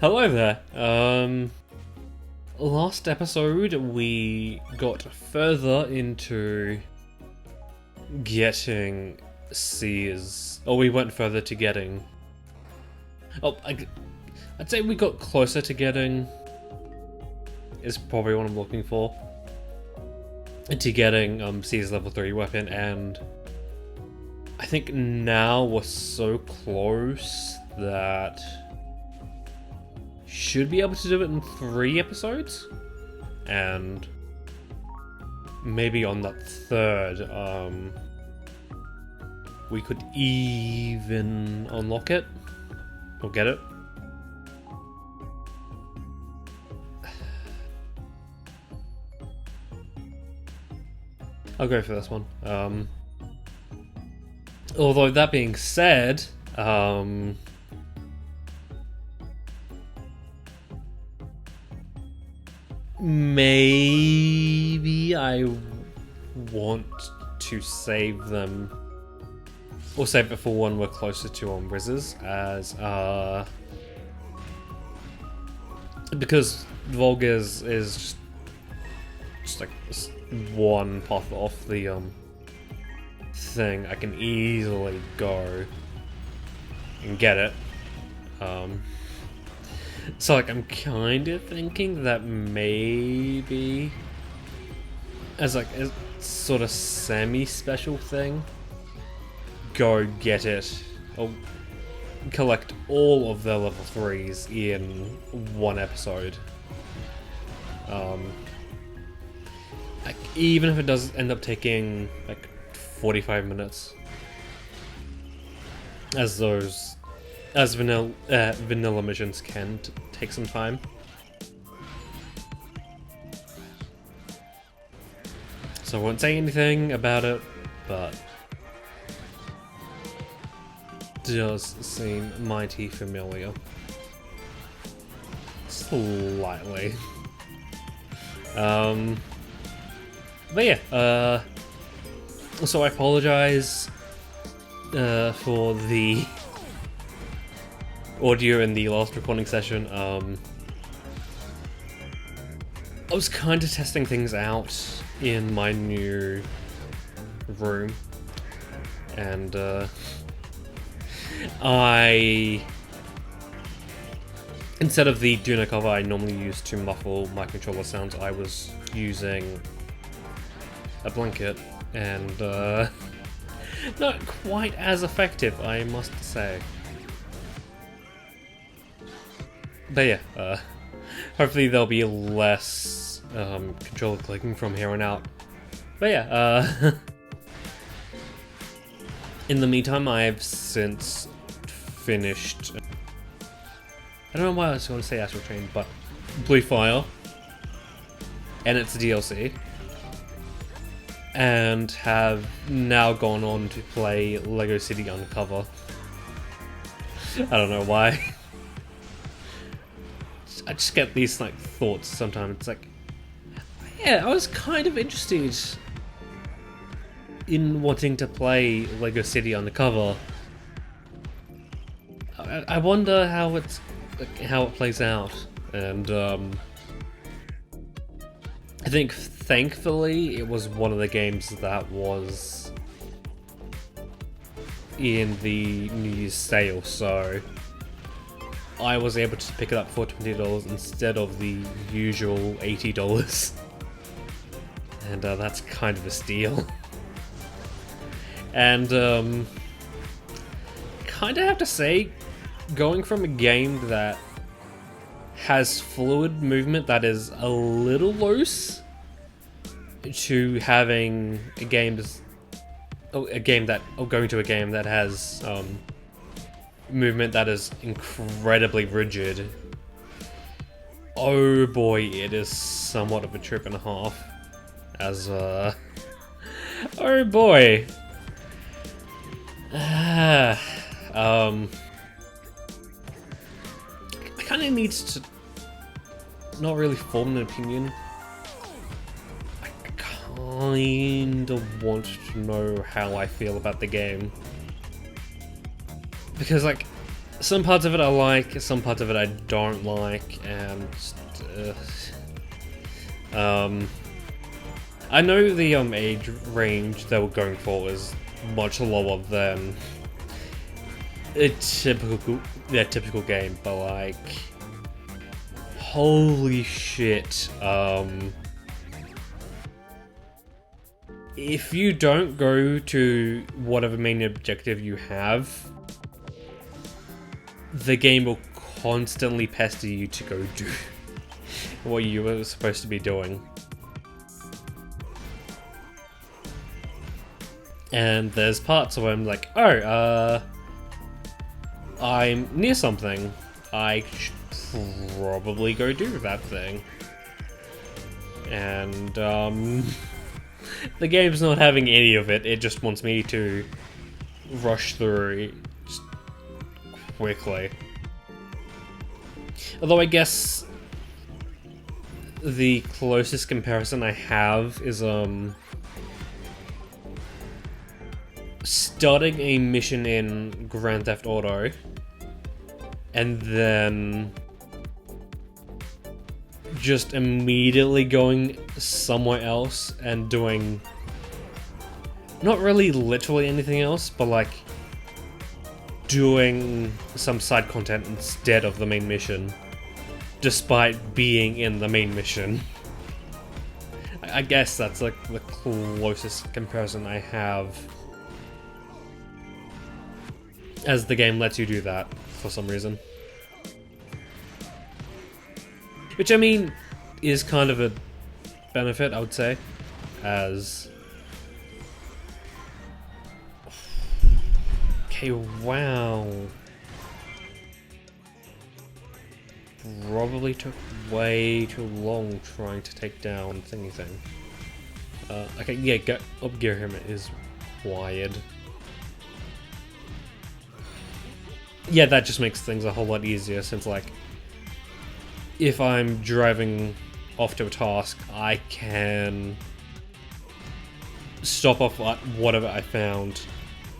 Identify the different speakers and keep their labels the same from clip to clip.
Speaker 1: Hello there. Last episode we got further into getting Sears. Or we went further to getting... I'd say we got closer to getting... is probably what I'm looking for. To getting Sears level 3 weapon, and I think now we're so close that should be able to do it in 3 episodes, and maybe on that third we could even unlock it or get it. I'll go for this one. Although that being said, maybe I want to save them, or save it for when we're closer to Rizzes, as because Volga is just like one path off the thing. I can easily go and get it. So like I'm kind of thinking that maybe as like a sort of semi-special thing, go get it or collect all of the level 3s in one episode. Like, even if it does end up taking like 45 minutes, as vanilla missions can take some time. So I won't say anything about it, but it does seem mighty familiar. Slightly. But yeah, so I apologize for the audio in the last recording session. I was kind of testing things out in my new room, and instead of the doona cover I normally use to muffle my controller sounds, I was using a blanket, and not quite as effective, I must say. But yeah, hopefully there'll be less controller clicking from here on out. But yeah, in the meantime, I've since finished... I don't know why I was going to say Astral Chain, but Blue Fire and its DLC, and have now gone on to play Lego City Undercover. I don't know why. I just get these like thoughts sometimes. It's like, yeah, I was kind of interested in wanting to play Lego City Undercover. I wonder how it plays out, and I think thankfully it was one of the games that was in the New Year's sale, so I was able to pick it up for $20 instead of the usual $80. And that's kind of a steal. And kind of have to say, going from a game that has fluid movement that is a little loose to having going to a game that has movement that is incredibly rigid. Oh boy, it is somewhat of a trip and a half. As oh boy. I kind of need to not really form an opinion. I kind of want to know how I feel about the game. Because, like, some parts of it I like, some parts of it I don't like, and I know the age range they were going for is much lower than a typical game, but like, holy shit, if you don't go to whatever main objective you have, the game will constantly pester you to go do what you were supposed to be doing. And there's parts where I'm like, oh, I'm near something. I should probably go do that thing. And, the game's not having any of it. It just wants me to rush through just quickly. Although I guess the closest comparison I have is, starting a mission in Grand Theft Auto and then just immediately going somewhere else and doing not really literally anything else, but like doing some side content instead of the main mission, despite being in the main mission. I guess that's like the closest comparison I have, as the game lets you do that for some reason. Which, I mean, is kind of a benefit, I would say, as... Okay, wow. Probably took way too long trying to take down thingy thing. Okay, yeah, upgear him is wired. Yeah, that just makes things a whole lot easier, since, like, if I'm driving off to a task, I can stop off at whatever I found,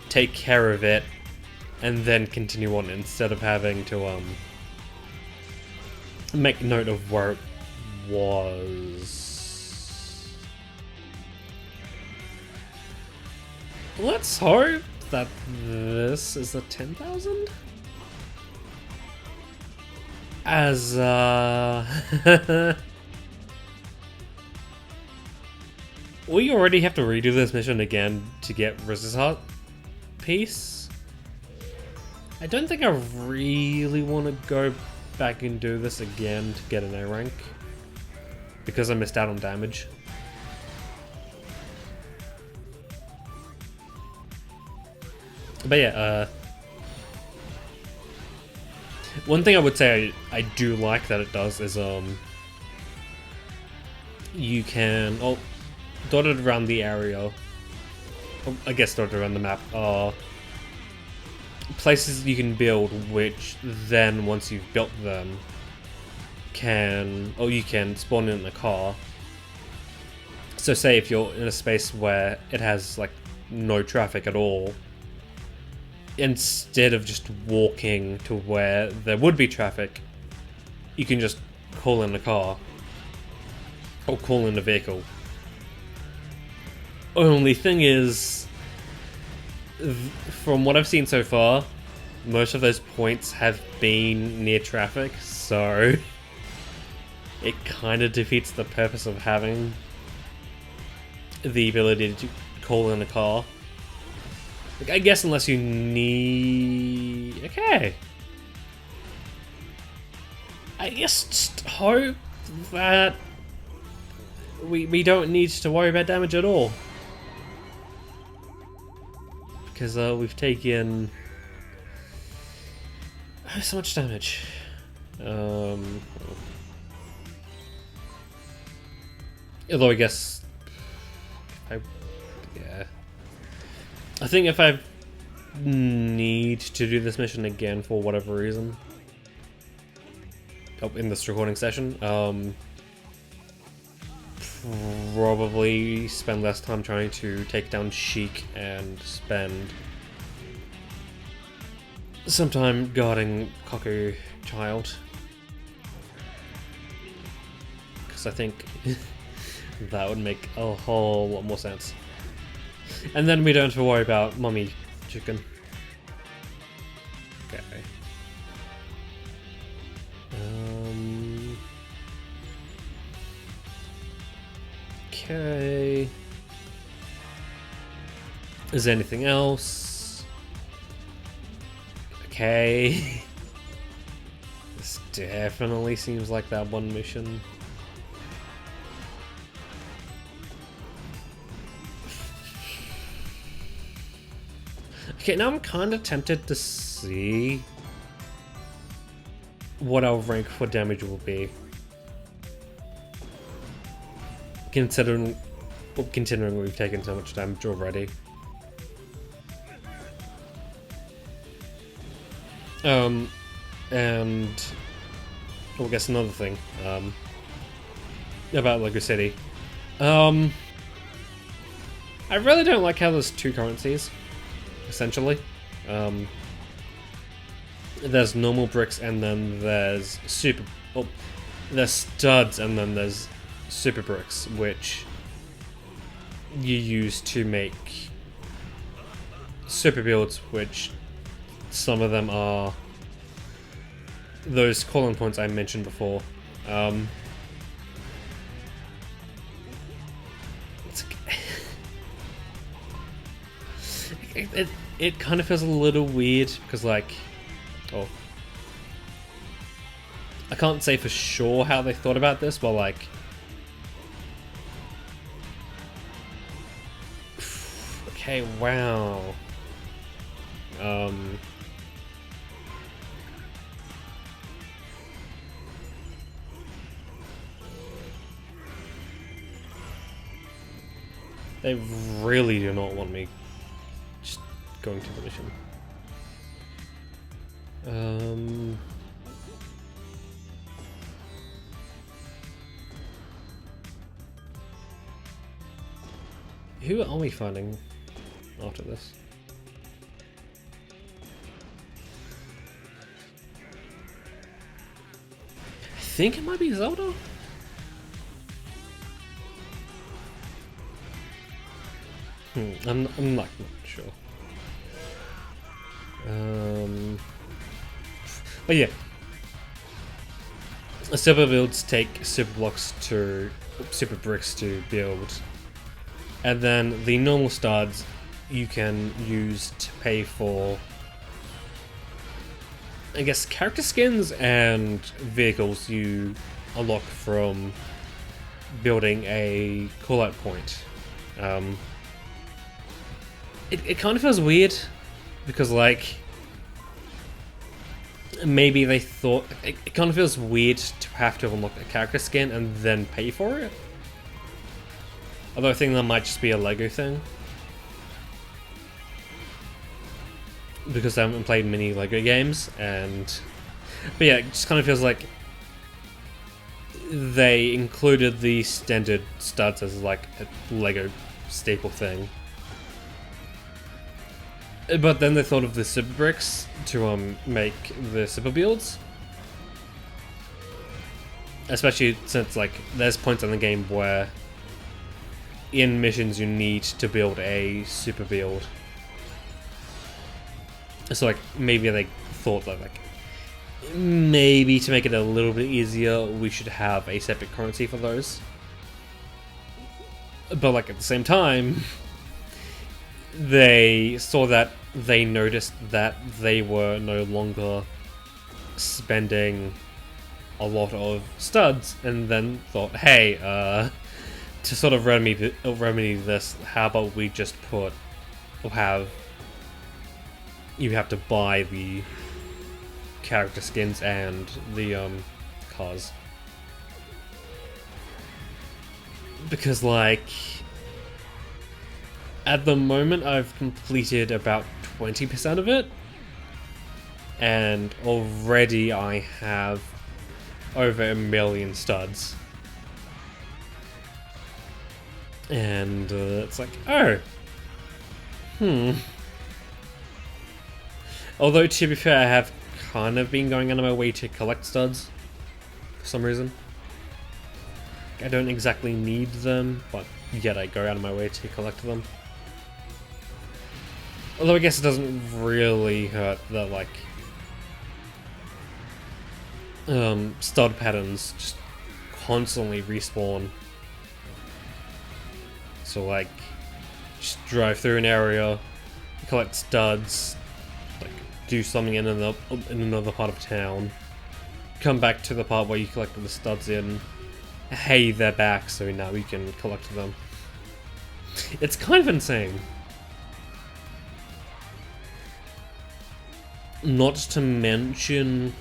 Speaker 1: take care of it, and then continue on, instead of having to, make note of where it was. Let's hope that this is a 10,000? As, we already have to redo this mission again to get Riz's Heart piece. I don't think I really want to go back and do this again to get an A rank, because I missed out on damage. But yeah, one thing I would say I do like that it does is, you can, dotted around the area, I guess dotted around the map, are places you can build, which then, once you've built them, you can spawn in a car. So say if you're in a space where it has, like, no traffic at all, instead of just walking to where there would be traffic, you can just call in a car. Or call in a vehicle. Only thing is, from what I've seen so far, most of those points have been near traffic, so it kind of defeats the purpose of having the ability to call in a car. Like, I guess unless you need... Okay. I guess just hope that we don't need to worry about damage at all. Because we've taken so much damage. Although I guess... yeah. I think if I need to do this mission again for whatever reason, in this recording session, probably spend less time trying to take down Sheik and spend sometime guarding Kaku child. Because I think that would make a whole lot more sense. And then we don't have to worry about mummy chicken. Okay. Okay. Is there anything else? Okay. This definitely seems like that one mission. Okay, now I'm kind of tempted to see what our rank for damage will be. Considering we've taken so much damage already. And I guess another thing about Lego City. I really don't like how there's two currencies, essentially. There's normal bricks and then there's there's studs and then there's super bricks, which you use to make super builds, which some of them are those calling points I mentioned before. It kind of feels a little weird because, like, I can't say for sure how they thought about this, but like, okay, wow. They really do not want me just going to the mission. Who are we finding after this? I think it might be Zelda? I'm not sure. But yeah. Super builds take super bricks to build. And then the normal studs you can use to pay for, I guess, character skins and vehicles you unlock from building a call-out point. It kind of feels weird because, like, maybe they thought it kind of feels weird to have to unlock a character skin and then pay for it. Although I think that might just be a Lego thing. Because I haven't played many Lego games, but yeah, it just kind of feels like they included the standard studs as like a Lego staple thing. But then they thought of the super bricks to make the super builds. Especially since, like, there's points in the game where in missions you need to build a super build. So, like, maybe they thought that, like, maybe to make it a little bit easier, we should have a separate currency for those. But, like, at the same time, they saw that they noticed that they were no longer spending a lot of studs, and then thought, hey, to sort of remedy this, how about we just you have to buy the character skins and the cars. Because, like, at the moment I've completed about 20% of it, and already I have over 1 million studs. And it's like, oh, Although, to be fair, I have kind of been going out of my way to collect studs for some reason. I don't exactly need them, but yet I go out of my way to collect them. Although I guess it doesn't really hurt that, like, stud patterns just constantly respawn. So, like, just drive through an area, collect studs, like, do something in another part of town, come back to the part where you collected the studs in. Hey, they're back, so now we can collect them. It's kind of insane. Not to mention,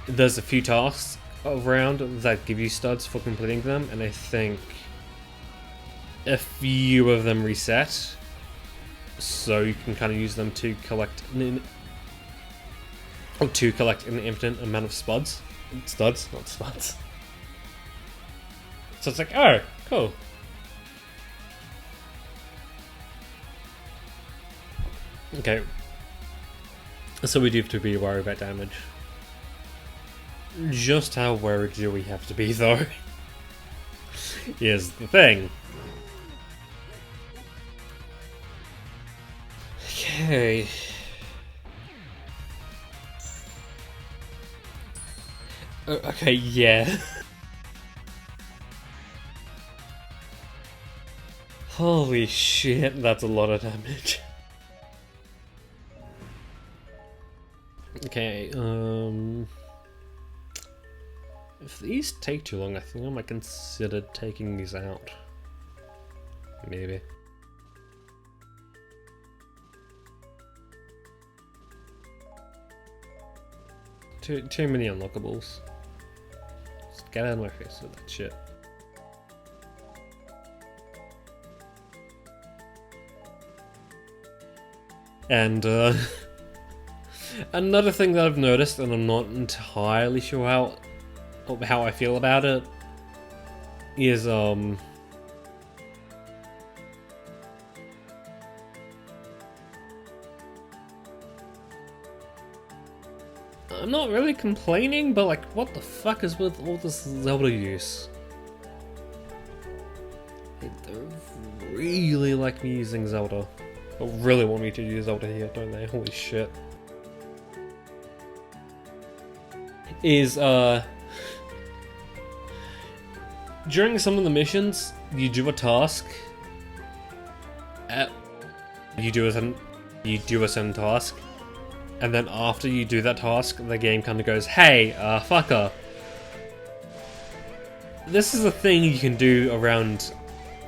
Speaker 1: there's a few tasks around that give you studs for completing them, and I think a few of them reset, so you can kind of use them to collect an infinite amount of studs, not spuds. So it's like, oh, cool. Okay. So we do have to be worried about damage. Just how worried do we have to be, though? Here's the thing. Okay. Okay, yeah. Holy shit, that's a lot of damage. Okay, if these take too long, I think I might consider taking these out. Maybe. Too many unlockables. Just get out of my face with that shit. And, another thing that I've noticed, and I'm not entirely sure how I feel about it, is, I'm not really complaining, but like, what the fuck is with all this Zelda use? They really like me using Zelda. They really want me to use Zelda here, don't they? Holy shit. Is, during some of the missions, you do a task. You do a certain task. And then after you do that task, the game kind of goes, hey, fucker. This is a thing you can do around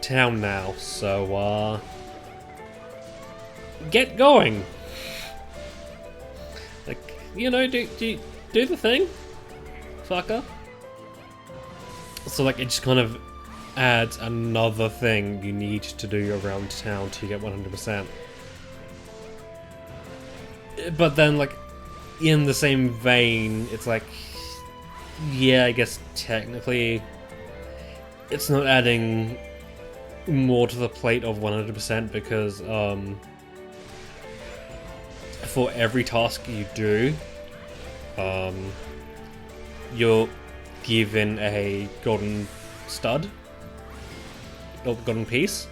Speaker 1: town now, so, get going. Like, you know, do the thing, fucker. So, like, it just kind of adds another thing you need to do around town to get 100%. But then, like, in the same vein, it's like, yeah, I guess technically it's not adding more to the plate of 100% because, for every task you do, you're given a golden stud, or golden piece.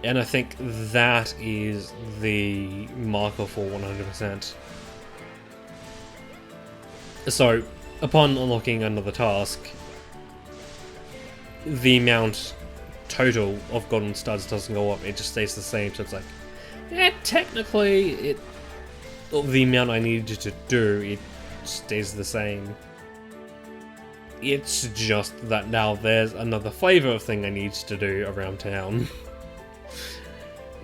Speaker 1: And I think that is the marker for 100%. So, upon unlocking another task, the amount total of golden studs doesn't go up, it just stays the same, so it's like, yeah, technically, the amount I needed to do, it stays the same. It's just that now there's another flavour of thing I need to do around town.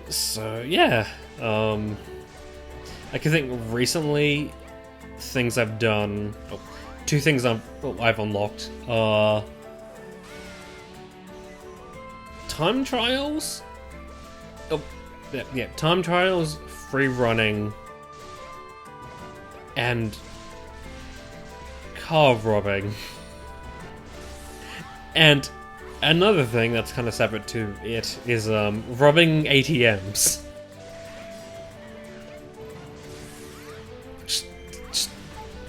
Speaker 1: So, yeah. I can think recently, things I've done... Oh, two things I've unlocked are... time trials? Oh, yeah, time trials, free running, and car robbing. And another thing that's kind of separate to it is robbing ATMs.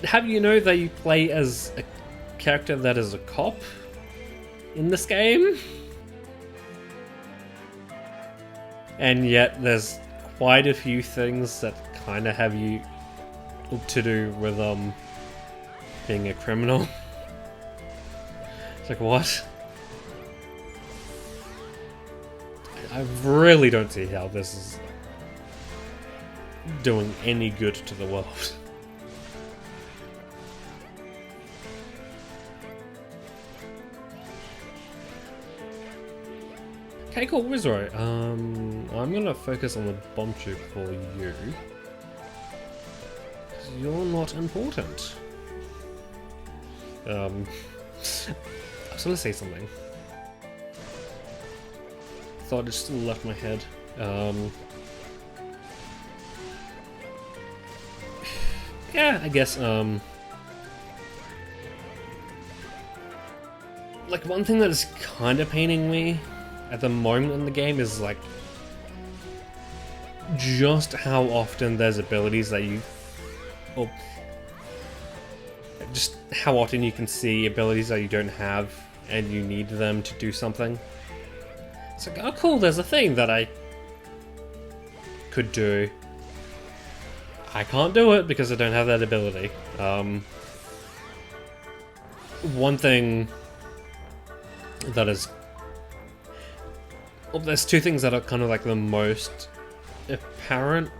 Speaker 1: have you know that you play as a character that is a cop in this game? And yet there's quite a few things that kind of have you to do with being a criminal. It's like, what? I really don't see how this is doing any good to the world. Okay, cool, Wizro. I'm gonna focus on the bomb tube for you. 'Cause you're not important. I was gonna say something. Thought it just left my head. Yeah, I guess, like, one thing that is kind of paining me at the moment in the game is, like, just how often there's abilities that you... Well, just how often you can see abilities that you don't have and you need them to do something. It's like, oh cool, there's a thing that I could do. I can't do it because I don't have that ability. One thing that is... Well, there's two things that are kind of like the most apparent.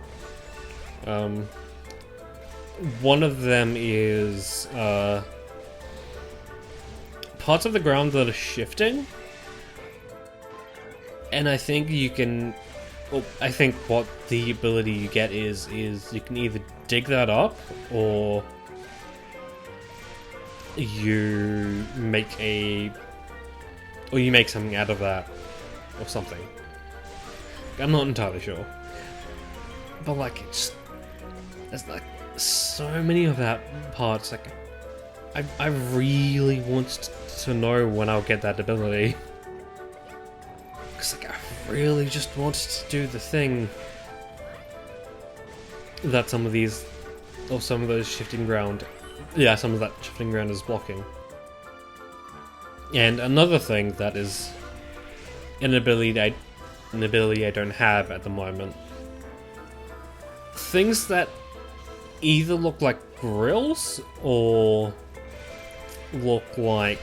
Speaker 1: One of them is parts of the ground that are shifting. And I think you can... Well, I think what the ability you get is you can either dig that up, or you make something out of that, or something. I'm not entirely sure. But like, there's like so many of that parts. Like, I really want to know when I'll get that ability. Cause like, I really just wanted to do the thing that some of those shifting ground, some of that shifting ground is blocking. And another thing that is an ability I don't have at the moment. Things that either look like grills or look like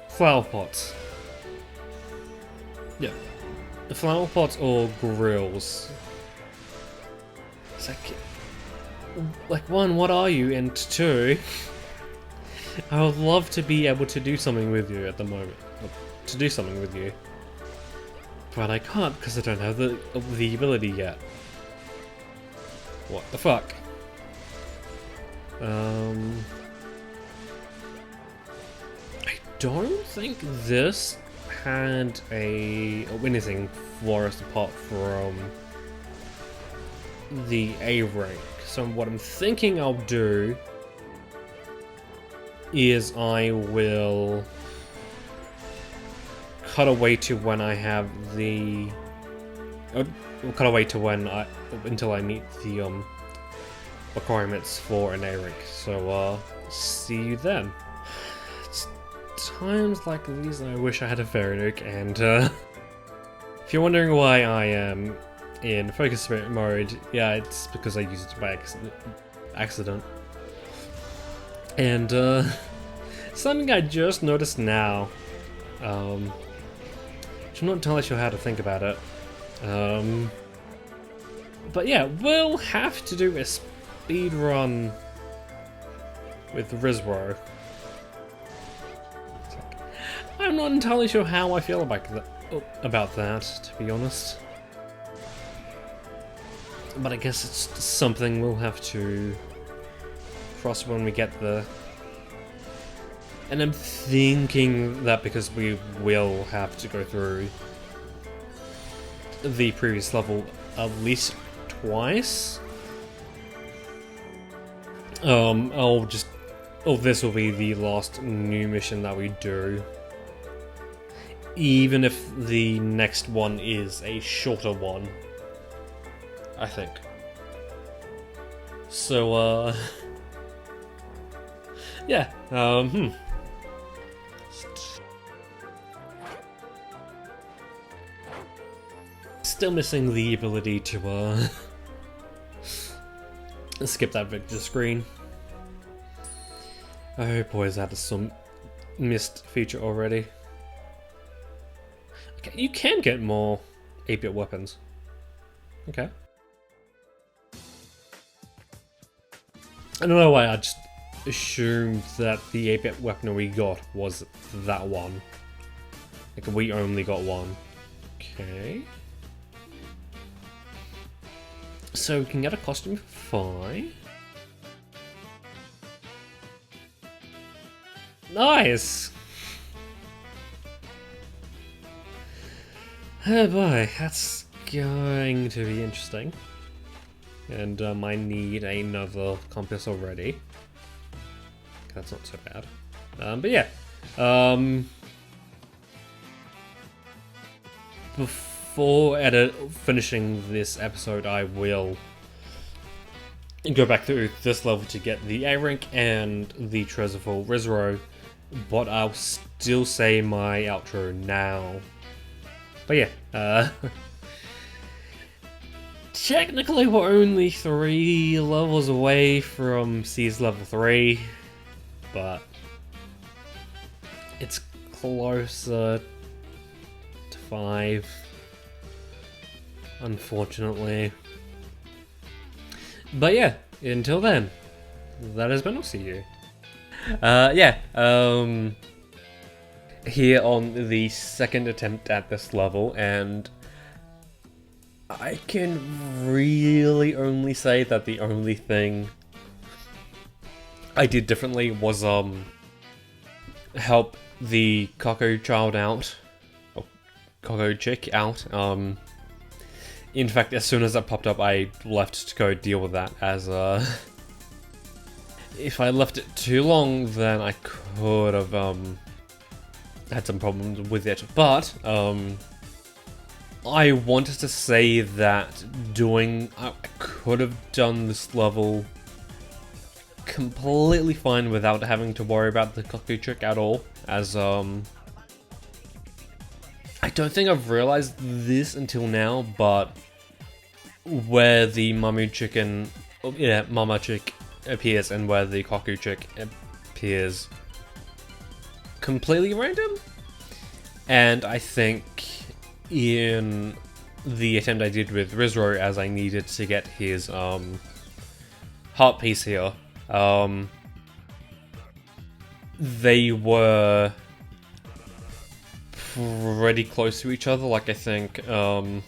Speaker 1: flower pots. Yeah. The flower pots or grills. It's like one, what are you? And two, I would love to be able to do something with you at the moment. To do something with you. But I can't because I don't have the ability yet. What the fuck? I don't think this had anything for us apart from the A rank. So what I'm thinking I'll do is I will cut away to when I have the... We'll cut away to until I meet the requirements for an A rank. So see you then. It's times like these I wish I had a fairy nuke, and if you're wondering why I am in focus spirit mode, yeah, it's because I used it by accident. And something I just noticed now, I'm not entirely sure how to think about it. But yeah, we'll have to do a speed run with Rizro. I'm not entirely sure how I feel about that, to be honest. But I guess it's something we'll have to cross when we get there. And I'm thinking that because we will have to go through the previous level at least twice, this will be the last new mission that we do. even if the next one is a shorter one, I think. So, yeah, Still missing the ability to, skip that victor screen. Oh boy, is that some missed feature already. Okay, you can get more 8-bit weapons. Okay. I don't know why I just assumed that the 8-bit weapon we got was that one. Like, we only got one. Okay. So we can get a costume for 5. Nice! Oh boy, that's going to be interesting. And I need another compass already. That's not so bad. But yeah. Before finishing this episode, I will go back through this level to get the A rank and the treasure for Rizro, but I'll still say my outro now. But yeah, technically we're only 3 levels away from C's level 3, but it's closer to 5, unfortunately. But yeah, until then, that has been OCU. Here on the second attempt at this level, and I can really only say that the only thing I did differently was help the Coco child out, or Coco chick out. In fact, as soon as that popped up, I left to go deal with that, as if I left it too long, then I could have had some problems with it. But I wanted to say that I could have done this level completely fine without having to worry about the Clucked trick at all, as I don't think I've realized this until now, but where the Mama chick appears and where the Clucked chick appears completely random, and I think in the attempt I did with Rizro, as I needed to get his heart piece here, they were pretty close to each other. Like, I think I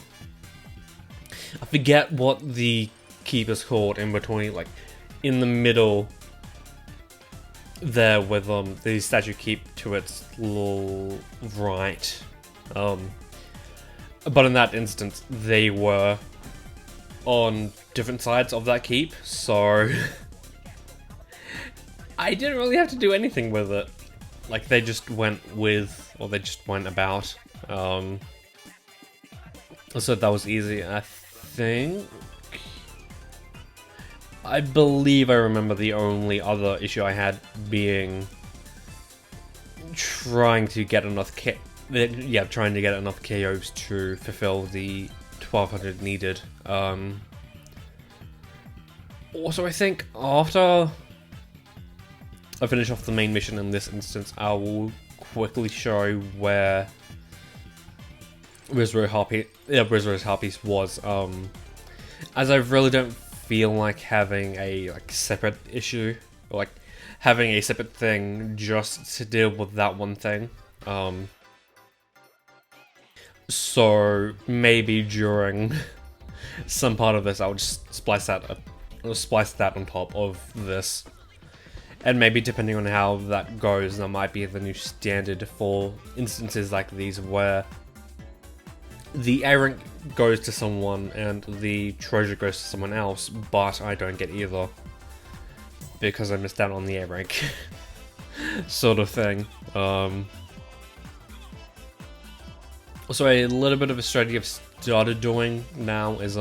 Speaker 1: forget what the keep is called in between, like in the middle there with the statue keep to its little right. But in that instance, they were on different sides of that keep, so I didn't really have to do anything with it. Like, they just went with, or they just went about. So that was easy. I believe I remember the only other issue I had being trying to get enough KOs to fulfill the 1200 needed. Also, I think after I finish off the main mission in this instance, I will quickly show where Rizro's Harpies was, as I really don't feel like having a separate issue, or like having a separate thing just to deal with that one thing. So maybe during some part of this, I'll just splice that on top of this. And maybe depending on how that goes, that might be the new standard for instances like these where the A rank goes to someone and the treasure goes to someone else, but I don't get either because I missed out on the A rank sort of thing. Also, a little bit of a strategy I've started doing now is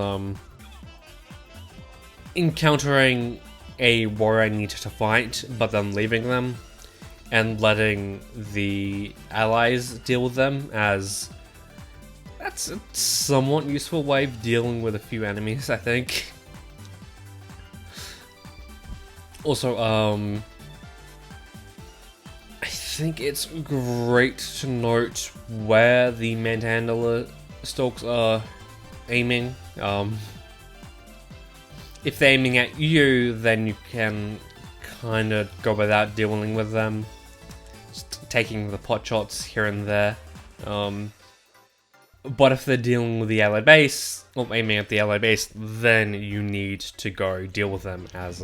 Speaker 1: encountering a warrior I need to fight, but then leaving them and letting the allies deal with them, as that's a somewhat useful way of dealing with a few enemies, I think. Also, I think it's great to note where the manhandler stalks are aiming. If they're aiming at you, then you can kind of go without dealing with them, just taking the pot shots here and there. But if they're dealing with the ally base, or aiming at the ally base, then you need to go deal with them as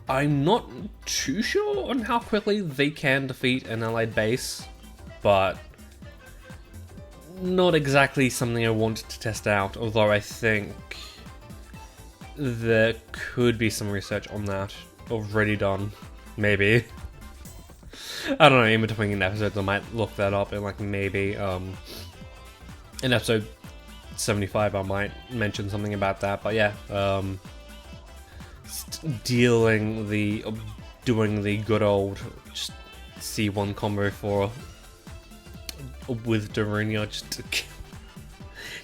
Speaker 1: I'm not too sure on how quickly they can defeat an allied base, but not exactly something I wanted to test out, although I think there could be some research on that already done, maybe. I don't know, in between episodes I might look that up, and like maybe in episode 75 I might mention something about that, but yeah, doing the good old just C1 combo for with Darunia,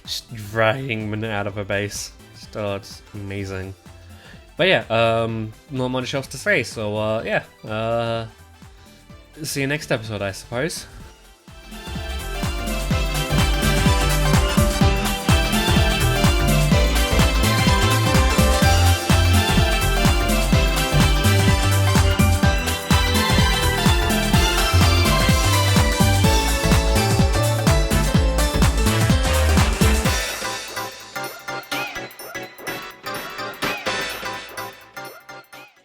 Speaker 1: just dragging Min out of her base. It's amazing. But yeah, not much else to say, so yeah, see you next episode, I suppose.